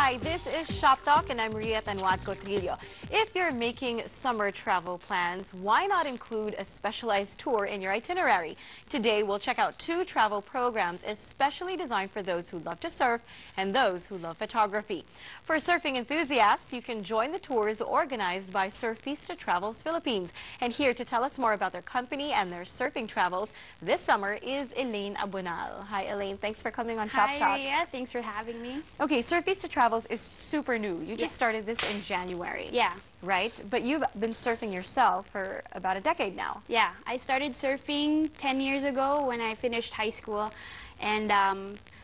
Hi, this is Shop Talk and I'm Riet Anwat Cotrillo. If you're making summer travel plans, why not include a specialized tour in your itinerary? Today, we'll check out 2 travel programs especially designed for those who love to surf and those who love photography. For surfing enthusiasts, you can join the tours organized by Surfista Travels Philippines. And here to tell us more about their company and their surfing travels this summer is Elaine Abonal. Hi, Elaine. Thanks for coming on Shop Talk. Hi, Ria. Thanks for having me. Okay, Surfista Travels is super new. You just started this in January. Yeah. Right? But you've been surfing yourself for about a decade now. Yeah. I started surfing 10 years ago when I finished high school. And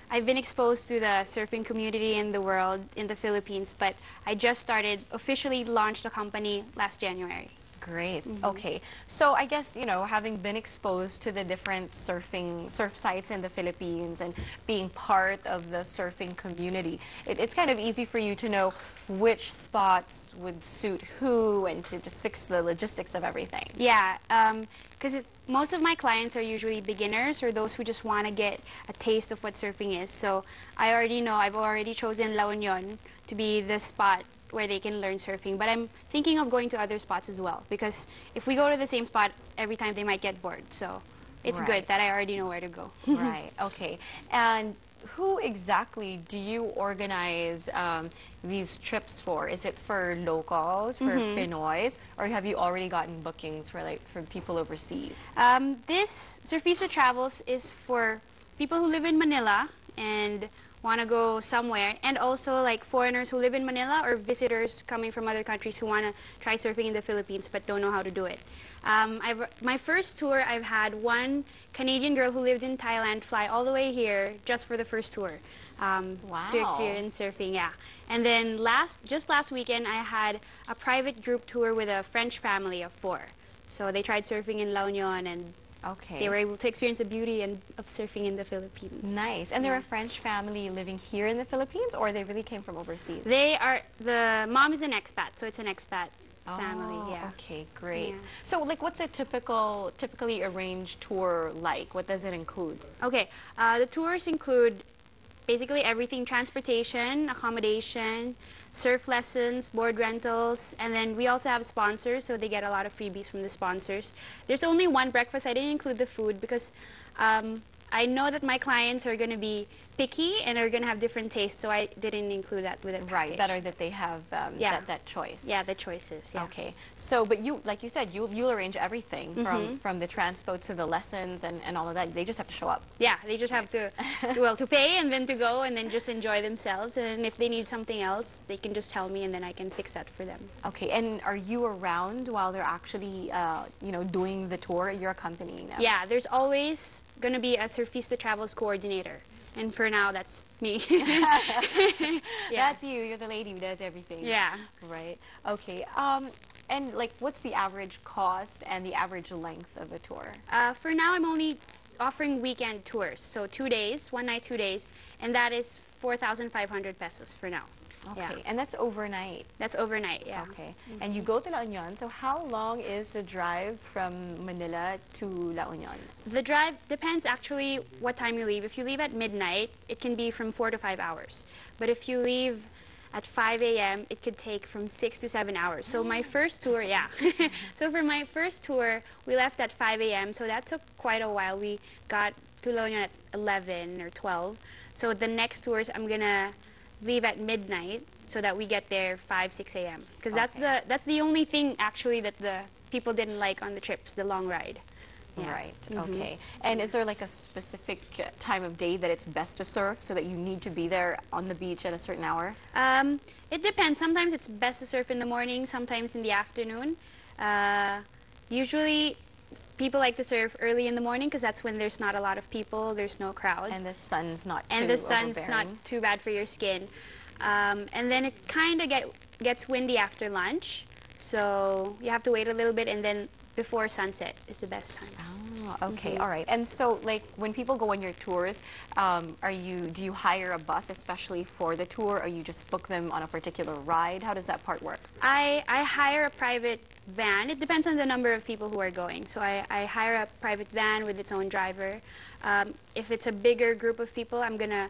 I've been exposed to the surfing community in the world, in the Philippines. But I just started, officially launched a company last January. Great. Okay. So I guess, you know, having been exposed to the different surf sites in the Philippines and being part of the surfing community, it's kind of easy for you to know which spots would suit who and to just fix the logistics of everything. Yeah. Because most of my clients are usually beginners or those who just want to get a taste of what surfing is. So I already know, I've already chosen La Union to be the spot where they can learn surfing, but I'm thinking of going to other spots as well, because if we go to the same spot every time, they might get bored. So it's good that I already know where to go. Right. Okay. And who exactly do you organize these trips for? Is it for locals, for Pinoys, or have you already gotten bookings for people overseas? This Surfista Travels is for people who live in Manila and want to go somewhere, and also like foreigners who live in Manila or visitors coming from other countries who want to try surfing in the Philippines but don't know how to do it. My first tour, I've had one Canadian girl who lived in Thailand fly all the way here just for the first tour to experience surfing. Yeah, and then just last weekend I had a private group tour with a French family of 4. So they tried surfing in La Union and they were able to experience the beauty of surfing in the Philippines. Nice. And they're a French family living here in the Philippines, or they really came from overseas? The mom is an expat, so it's an expat family. Yeah. Okay, great. Yeah. So, like, what's a typically arranged tour like? What does it include? Okay, the tours include basically everything: transportation, accommodation, surf lessons, board rentals, and then we also have sponsors, so they get a lot of freebies from the sponsors. There's only one breakfast. I didn't include the food because I know that my clients are going to be picky and are going to have different tastes, so I didn't include that with it. Right, better that they have that choice. Yeah, the choices. Yeah. Okay, so but you, like you said, you'll arrange everything from the transport to the lessons and all of that. They just have to show up. Yeah, they just have to to pay and then to go and then just enjoy themselves. And if they need something else, they can just tell me and then I can fix that for them. Okay, and are you around while they're actually doing the tour? You're accompanying them. Yeah, there's always going to be a Surfista Travels coordinator. And for now, that's me. That's you. You're the lady who does everything. Yeah. Right. Okay. And like, what's the average cost and the average length of a tour? For now, I'm only offering weekend tours. So 2 days, 1 night, 2 days. And that is 4,500 pesos for now. Okay, yeah. And that's overnight? That's overnight, yeah. Okay, and you go to La Union, so how long is the drive from Manila to La Union? The drive depends actually what time you leave. If you leave at midnight, it can be from 4 to 5 hours. But if you leave at 5 a.m., it could take from 6 to 7 hours. So my first tour, so for my first tour, we left at 5 a.m., so that took quite a while. We got to La Union at 11 or 12. So the next tours, I'm going to leave at midnight so that we get there 5, 6 a.m. Because that's the only thing actually that the people didn't like on the trips, the long ride. Yeah. Right. Okay. And is there like a specific time of day that it's best to surf so that you need to be there on the beach at a certain hour? It depends. Sometimes it's best to surf in the morning, sometimes in the afternoon. Usually people like to surf early in the morning because that's when there's not a lot of people, there's no crowds. And the sun's not too And the sun's overbearing. not too bad for your skin. And then it kind of gets windy after lunch, so you have to wait a little bit, and then before sunset is the best time. Oh, okay, all right. And so, like, when people go on your tours, do you hire a bus especially for the tour, or you just book them on a particular ride? How does that part work? I hire a private van. It depends on the number of people who are going. So I hire a private van with its own driver. If it's a bigger group of people, I'm gonna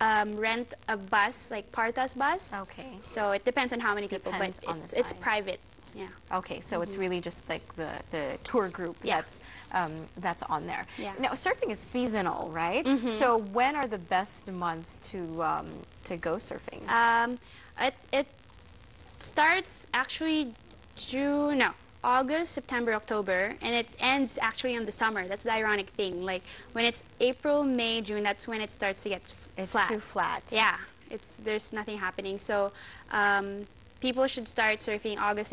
rent a bus, like Partas bus. Okay. So it depends on how many people, Depends but on the it's size. private. Yeah. Okay, so it's really just like the tour group Yeah. that's on there. Yeah. Now, surfing is seasonal, right? So when are the best months to go surfing? It starts actually August, September, October, and it ends actually in the summer. That's the ironic thing. Like when it's April, May, June, that's when it starts to get It's flat. too flat. Yeah, there's nothing happening. So people should start surfing August,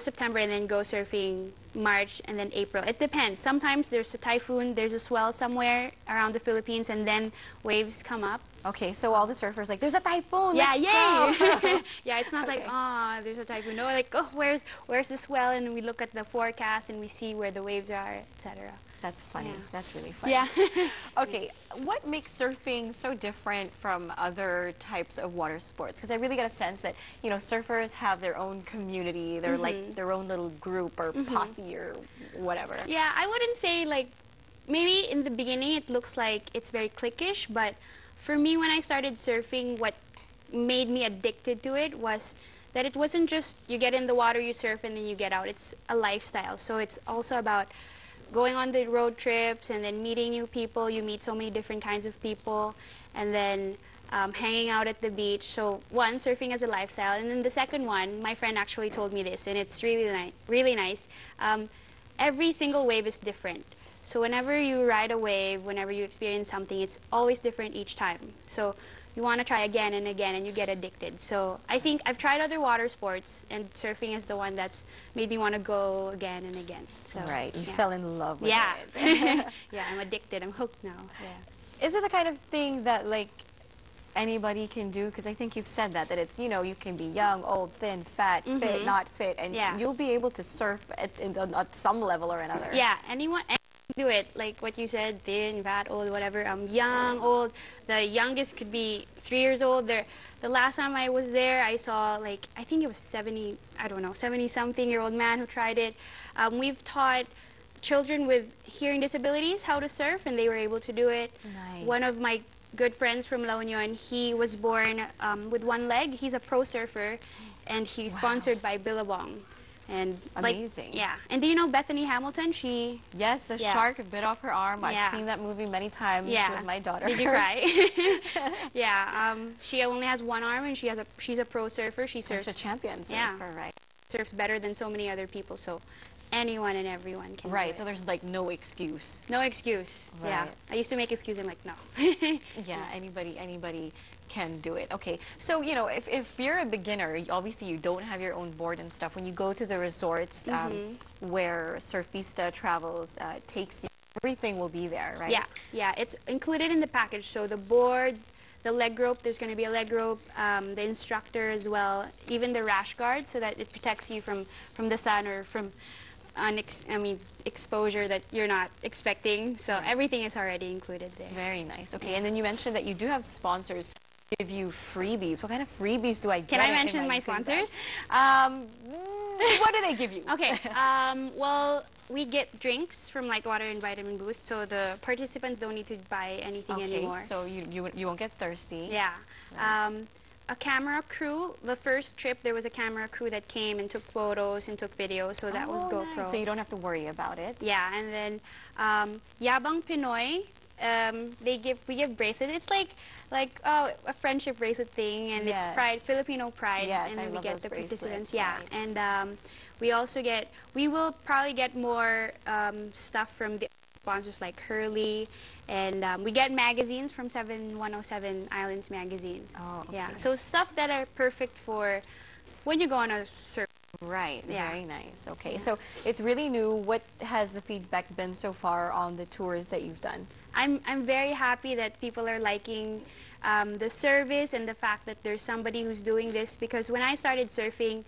September, and then go surfing March and then April. It depends. Sometimes there's a typhoon, there's a swell somewhere around the Philippines, and then waves come up. Okay, so all the surfers like, there's a typhoon. Yeah, let's yay! go." Yeah, it's not like, oh, there's a typhoon. No, like, oh, where's the swell? And we look at the forecast and we see where the waves are, etc. That's funny. Yeah. That's really funny. Yeah. Okay, what makes surfing so different from other types of water sports? Because I really get a sense that, you know, surfers have their own community, they're like their own little group or posse or whatever. Yeah, I wouldn't say like, maybe in the beginning it looks like it's very cliquish, but for me when I started surfing, what made me addicted to it was that it wasn't just you get in the water, you surf, and then you get out. It's a lifestyle. So it's also about going on the road trips and then meeting new people. You meet so many different kinds of people, and then hanging out at the beach. So one, surfing as a lifestyle, and then the second one, my friend actually told me this, and it's really nice. Every single wave is different. So whenever you ride a wave, whenever you experience something, it's always different each time. So you want to try again and again, and you get addicted. So I think I've tried other water sports, and surfing is the one that's made me want to go again and again. So, Right, you yeah. fell in love with Yeah. it. Yeah, I'm addicted. I'm hooked now. Yeah. Is it the kind of thing that like anybody can do? Because I think you've said that it's, you know, you can be young, old, thin, fat, fit, not fit, and Yeah. you'll be able to surf at some level or another. Yeah, anyone can do it. Like what you said, thin, fat, old, whatever. Young, old. The youngest could be 3 years old. The last time I was there, I saw like, I think it was 70-something-year-old man who tried it. We've taught children with hearing disabilities how to surf, and they were able to do it. Nice. One of my good friends from La Union, he was born with one leg. He's a pro surfer, and he's sponsored by Billabong. And Amazing. Like, yeah. And do you know Bethany Hamilton? Yes, the shark bit off her arm. I've Yeah. seen that movie many times with my daughter. Did you cry? Yeah. She only has one arm, and she's a pro surfer. She surfs. She's a champion surfer, right? Surfs better than so many other people. So anyone and everyone can. Right. Do So it. there's like no excuse. No excuse. Yeah. Right. I used to make excuses. I'm like, no. Yeah, anybody can do it. Okay, so you know, if you're a beginner, obviously you don't have your own board and stuff. When you go to the resorts where Surfista travels takes you, everything will be there, right? Yeah. Yeah. It's included in the package. So the board, the leg rope. There's going to be a leg rope. The instructor as well. Even the rash guard, so that it protects you from the sun or from exposure that you're not expecting. So everything is already included there. Very nice. Okay, and then you mentioned that you do have sponsors give you freebies. What kind of freebies do I get? Can I mention my sponsors? What do they give you? Okay. Well, we get drinks from Light Water and Vitamin Boost, so the participants don't need to buy anything anymore. So you won't get thirsty. Yeah. A camera crew. The first trip, there was a camera crew that came and took photos and took videos, so that was GoPro. Nice. So you don't have to worry about it. Yeah, and then Yabang Pinoy. We give bracelets. It's like a friendship bracelet thing, and it's pride, Filipino pride. Yes, and then I we love get those the participants. bracelets, Yeah, right. and we will probably get more stuff from the sponsors like Hurley, and we get magazines from 7107 Islands magazines. Oh, okay. Yeah, so stuff that are perfect for when you go on a surf. Right, Yeah. very nice. Okay, so it's really new. What has the feedback been so far on the tours that you've done? I'm very happy that people are liking the service and the fact that there's somebody who's doing this, because when I started surfing,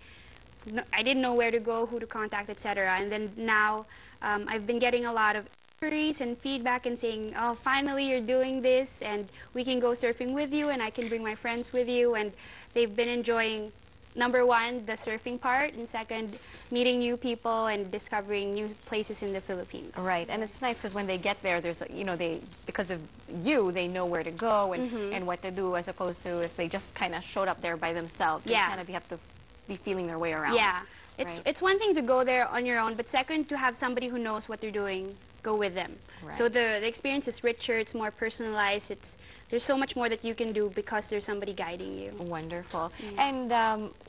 I didn't know where to go, who to contact, etc. And then now I've been getting a lot of inquiries and feedback and saying, oh, finally you're doing this, and we can go surfing with you, and I can bring my friends with you, and they've been enjoying number one, the surfing part, and second, meeting new people and discovering new places in the Philippines. Right, and it's nice because when they get there, there's, you know, because of you, they know where to go and what to do, as opposed to if they just kind of showed up there by themselves. Yeah. They kind of have to be feeling their way around. Yeah. Right. It's one thing to go there on your own, but second, to have somebody who knows what they're doing go with them. Right. So the experience is richer, it's more personalized, there's so much more that you can do because there's somebody guiding you. Wonderful. And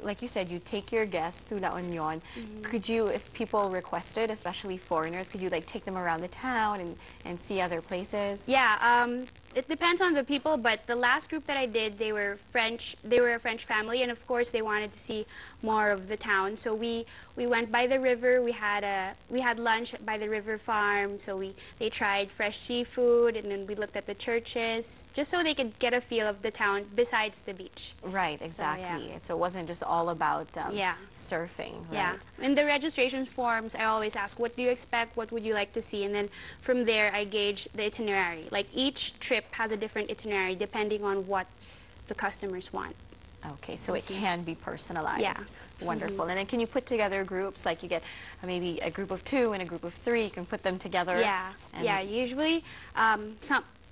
like you said, you take your guests to La Union. Could you, if people requested, especially foreigners, could you like take them around the town and see other places? Yeah, it depends on the people, but the last group that I did, they were French. They were a French family, and of course they wanted to see more of the town. So we went by the river. We had lunch by the river farm. So they tried fresh seafood, and then we looked at the churches, just so they could get a feel of the town besides the beach. Right, exactly. So, yeah. So it wasn't just all about surfing. Right? Yeah. In the registration forms, I always ask, what do you expect? What would you like to see? And then from there, I gauge the itinerary. Like each trip has a different itinerary depending on what the customers want. Okay, so it can be personalized. Yeah. Wonderful. And then can you put together groups, like you get maybe a group of 2 and a group of 3, you can put them together? Yeah, yeah, usually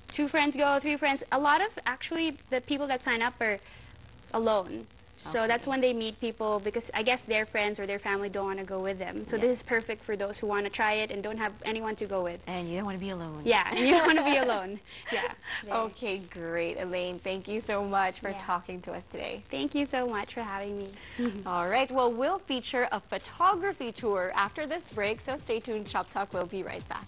two friends go, 3 friends. A lot of, actually, the people that sign up are alone. So that's when they meet people, because I guess their friends or their family don't want to go with them. So this is perfect for those who want to try it and don't have anyone to go with. And you don't want to be alone. Yeah, and you don't want to be alone. Yeah. Okay, great. Elaine, thank you so much for talking to us today. Thank you so much for having me. All right, well, we'll feature a photography tour after this break, so stay tuned. Shop Talk will be right back.